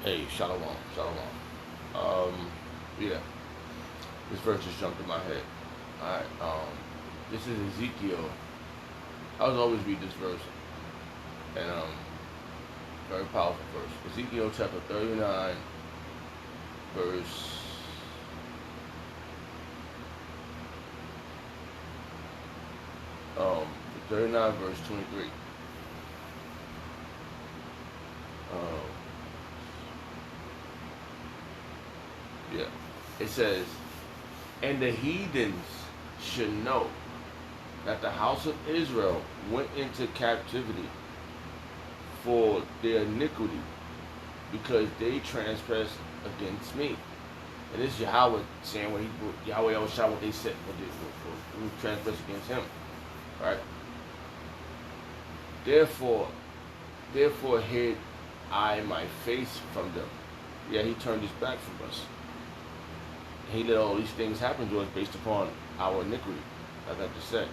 Hey, shalom, shalom. Um, yeah, this verse just jumped in my head. All right. This is Ezekiel. I was always read this verse, and very powerful verse. Ezekiel chapter 39, verse 39, verse 23. Um, yeah, it says, "And the heathens should know that the house of Israel went into captivity for their iniquity, because they transgressed against me." And this is Yahawah saying when Yahweh always shot what they said, what they transgressed against him. Right? Therefore, therefore hid I my face from them. Yeah, he turned his back from us. He let all these things happen to us based upon our iniquity, like I just said.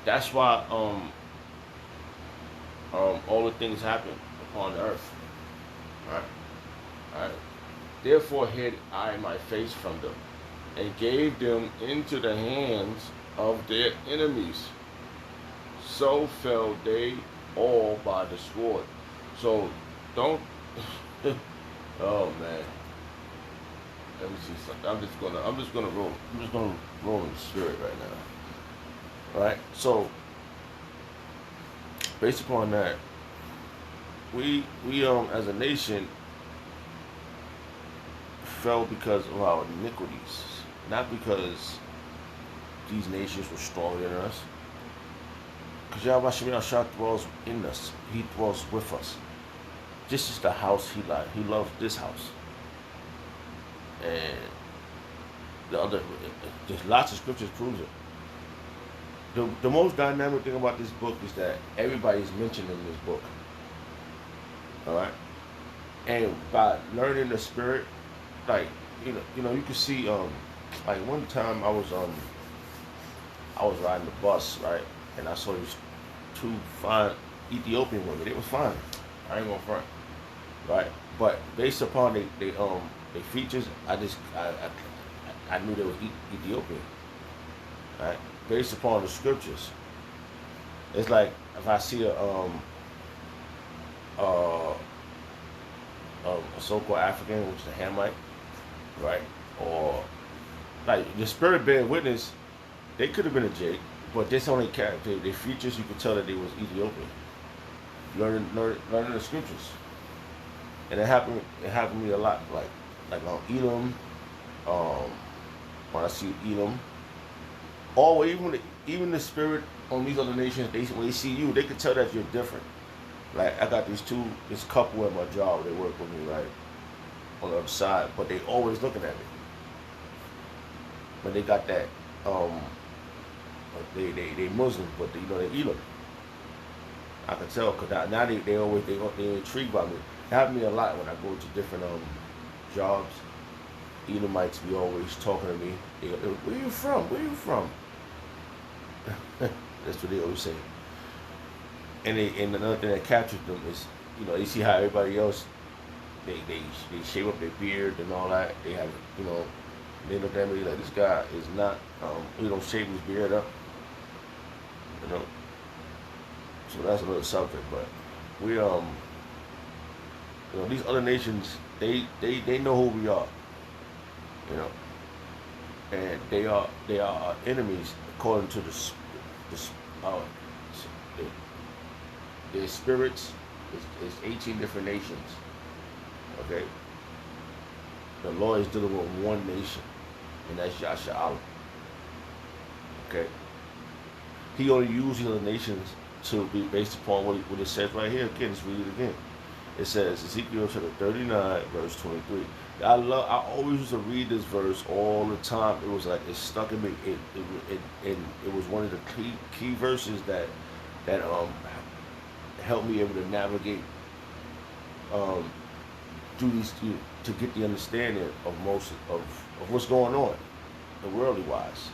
That's why all the things happen upon the earth. Right? Alright. Therefore hid I my face from them, and gave them into the hands of their enemies. So fell they all by the sword. So don't. Oh man, let me see something. I'm just gonna roll in the spirit right now. Right. So based upon that, we as a nation fell because of our iniquities, not because these nations were stronger than us. Because Yahawashi dwells in us. He dwells with us. This is the house he loves. He loves this house. And the other, there's lots of scriptures proves it. The most dynamic thing about this book is that everybody's mentioned in this book. All right, and by learning the spirit, like you can see like one time I was riding the bus, right, and I saw these two fine Ethiopian women. They was fine. I ain't gonna front, right? But based upon they features, I knew they was Ethiopian, right? Based upon the scriptures, it's like if I see uh, a so-called African, which is a Hamite, right, or like the spirit bear witness, they could have been a Jake, but this only character, their features, you could tell that they was Ethiopian. Learning the scriptures, and it happened to me a lot. Like on Edom, um, when I see Edom, or even the spirit on these other nations, when they see you, they can tell that you're different. Like I got this couple at my job, they work with me right on the other side, but they always looking at me. When they got that, um, they Muslim, but they Edom. I can tell because now they intrigued by me. It happened to me a lot when I go to different jobs. Edomites be always talking to me. They go, "Where you from? Where you from?" That's what they always say. And another thing that captures them is they see how everybody else they shave up their beard and all that. They have they look at me like this guy is not he don't shave his beard up. You know. So that's another subject, but we these other nations they know who we are, you know, and they are our enemies according to the uh, their spirits is 18 different nations. Okay, the Lord is dealing with one nation, and that's Yahawah. Okay, He only uses the other nations to be based upon what it says right here. Again, let's read it again. It says Ezekiel chapter 39, verse 23. I always used to read this verse all the time. It was like it stuck in me. It was one of the key verses that helped me able to navigate um, through these to get the understanding of most of what's going on, the worldly wise.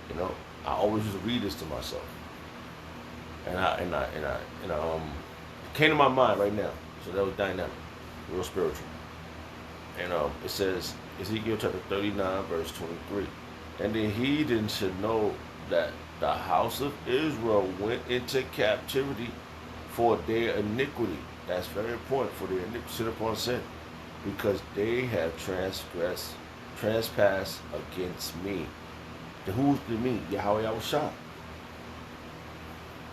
You know, I always used to read this to myself, and I it came to my mind right now. So that was dynamic, real spiritual. And it says, Ezekiel chapter 39, verse 23. And the heathen should know that the house of Israel went into captivity for their iniquity. That's very important, for their iniquity, sin upon sin, because they have trespassed against me. Who's the me? Yahawah Yahawashi.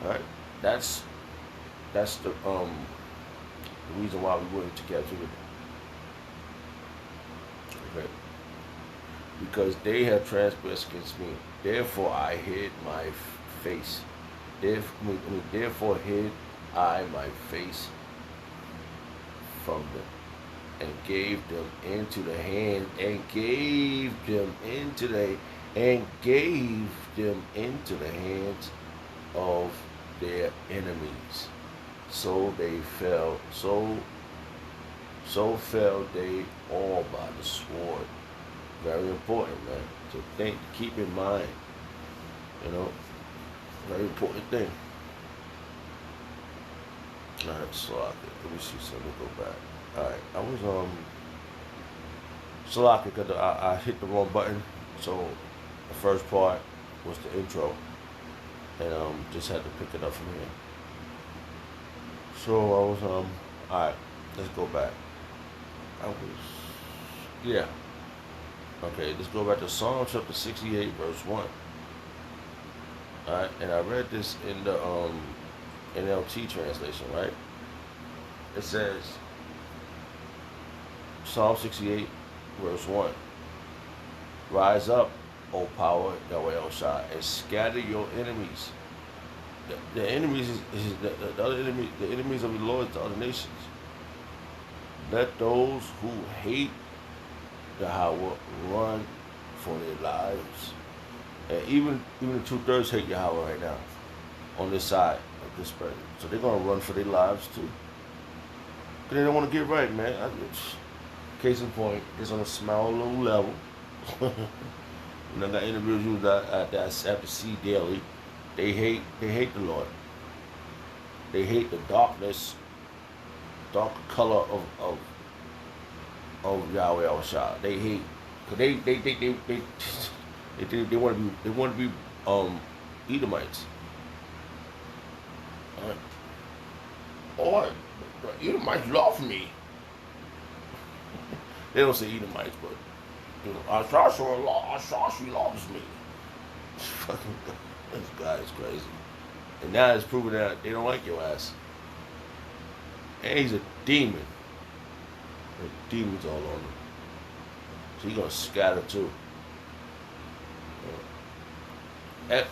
All right, that's the reason why we went into captivity. Okay, because they have transgressed against me. Therefore I hid my face. Therefore hid I my face from them, and gave them into the hand, hands of their enemies. So they fell. So fell they all by the sword. Very important, man, to think, keep in mind. Very important thing. All right, Salaka. Let me see something. Let me go back. All right, I was Salaka because I hit the wrong button. So the first part was the intro, and just had to pick it up from here. So I was all right. Let's go back. Okay, let's go back to Psalm chapter 68, verse 1. Alright, and I read this in the NLT translation, right? It says, Psalm 68, verse 1. Rise up, O power, Yahweh El Shai, and scatter your enemies. The enemies is the other enemy, the enemies of the Lord, the other nations. Let those who hate Yahawah run for their lives. And even the 2/3 hate Yahawah right now on this side of this spread. So they're gonna run for their lives too. Cause they don't want to get right, man. Case in point, it's on a small little level. I got individuals that I have to see daily. They hate the Lord. They hate the darkness, dark color of Yahweh Yahawashi. They hate, cause they want to be Edomites. Or the Edomites love me. They don't say Edomites, but Ashashi loves me. Fucking, this guy is crazy. And now it's proven that they don't like your ass. And he's a demon. There are demons all on him. So he's gonna scatter too. F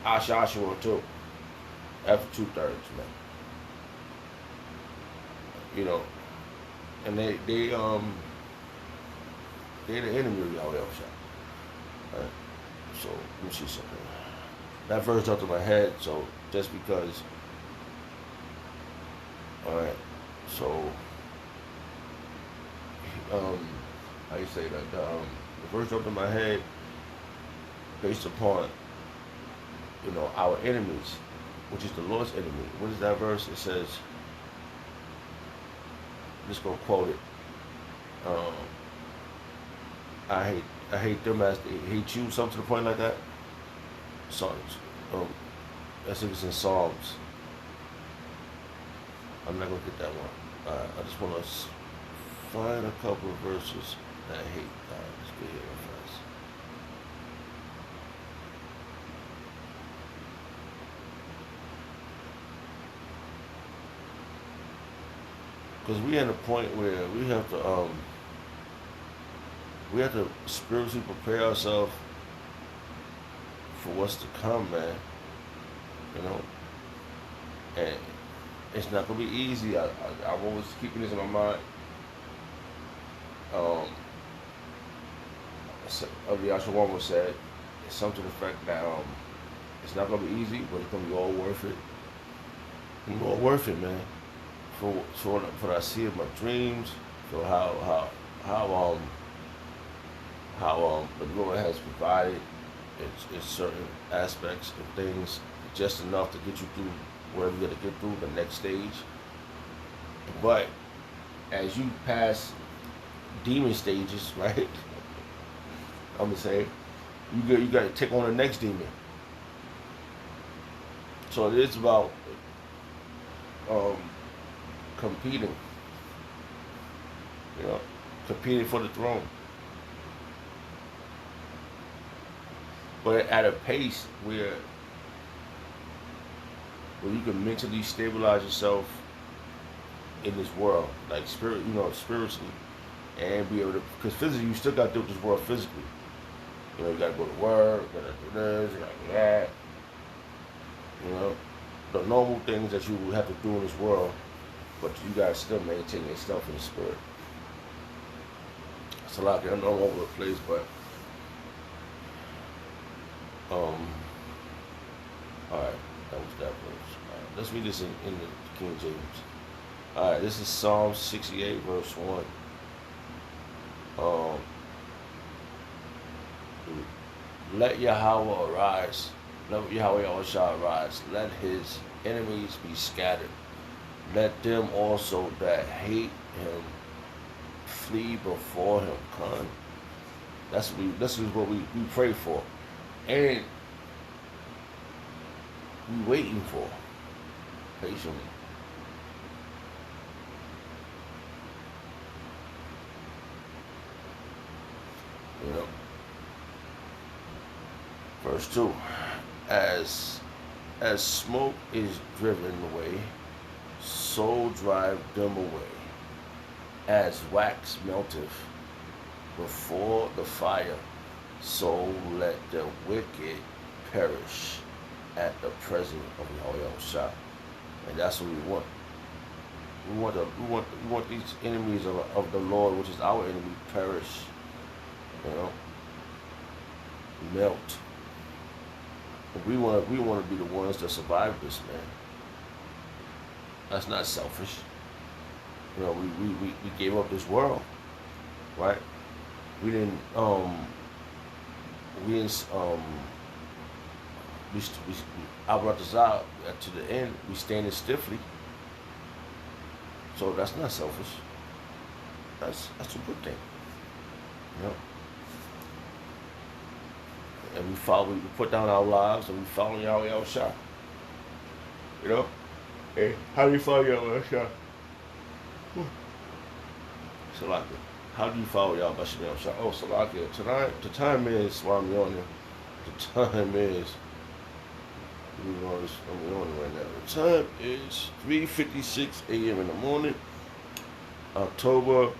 Ashashua too. F 2/3, man. And they're the enemy of Yahweh Yahawashi. Right? So let me see something. That verse jumped in my head, so just because. Alright, so how you say that? The verse jumped in my head based upon our enemies, which is the Lord's enemy. What is that verse? It says, I'm just gonna quote it. I hate them as they hate you, something to the point like that. Psalms. I think it's in Psalms. I'm not gonna get that one. I just wanna find a couple of verses that I hate. Let's get here first. Because we're at a point where we have to spiritually prepare ourselves for what's to come, man. And it's not gonna be easy. I'm always keeping this in my mind. Yahawah said something to the fact that it's not gonna be easy, but it's gonna be all worth it. It's all worth it, man. For what I see in my dreams, for how the Lord has provided it's certain aspects and things just enough to get you through whatever you got to get through the next stage. But as you pass demon stages, right? I'm gonna say you got to take on the next demon. So it is about um, competing, you know, competing for the throne, but at a pace where you can mentally stabilize yourself in this world, like spiritually, and be able to, because physically you still got to deal with this world physically. You know, you got to go to work, you got to do this, you got to do that. You know, the normal things that you would have to do in this world, but you got to still maintain yourself in the spirit. It's a lot. I'm all over the place, but all right, that was that verse. All right, let's read this in the King James. All right, this is Psalm 68, verse 1. Let Yahawah arise. Let Yahawashi arise. Let his enemies be scattered. Let them also that hate him flee before him. Con. This is what we pray for. And we waiting for patiently. You know. Verse 2. As smoke is driven away, so drive them away. As wax melteth before the fire, so let the wicked perish at the presence of Yahawashi. And that's what we want. We want these enemies of the Lord, which is our enemy, perish. You know, melt. We want to be the ones that survive this, man. That's not selfish. You know, we gave up this world, right? We didn't I brought this out to the end. We standing stiffly. So that's not selfish. That's a good thing. You know. And we put down our lives and we follow Yahawashi. You know? Hey, how do you follow Yahawashi? Salakia. How do you follow Yahawashi? Oh, Salakia. Tonight, the time is, while I'm on here, the time is, I'm on it right now. The time is 3:56 a.m. in the morning, October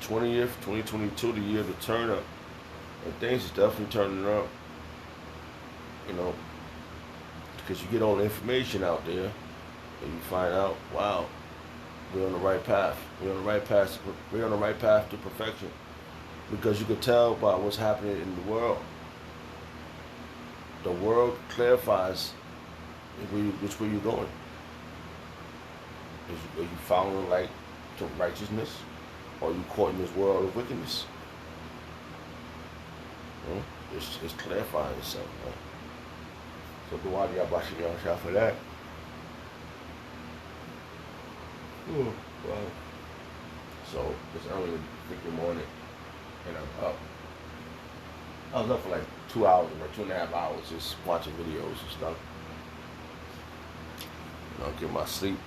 20th, 2022, the year of the turn up. And things is definitely turning up, you know, because you get all the information out there, and you find out, wow, we're on the right path. We're on the right path. We're on the right path to perfection, because you can tell by what's happening in the world. The world clarifies which way you're going. Are you following like to righteousness, or are you caught in this world of wickedness? It's clarifying itself, man. So do I Yahawashi for that. Wow. So it's early in the morning, and I'm up. I was up for like 2 hours or 2.5 hours just watching videos and stuff. You know, get my sleep.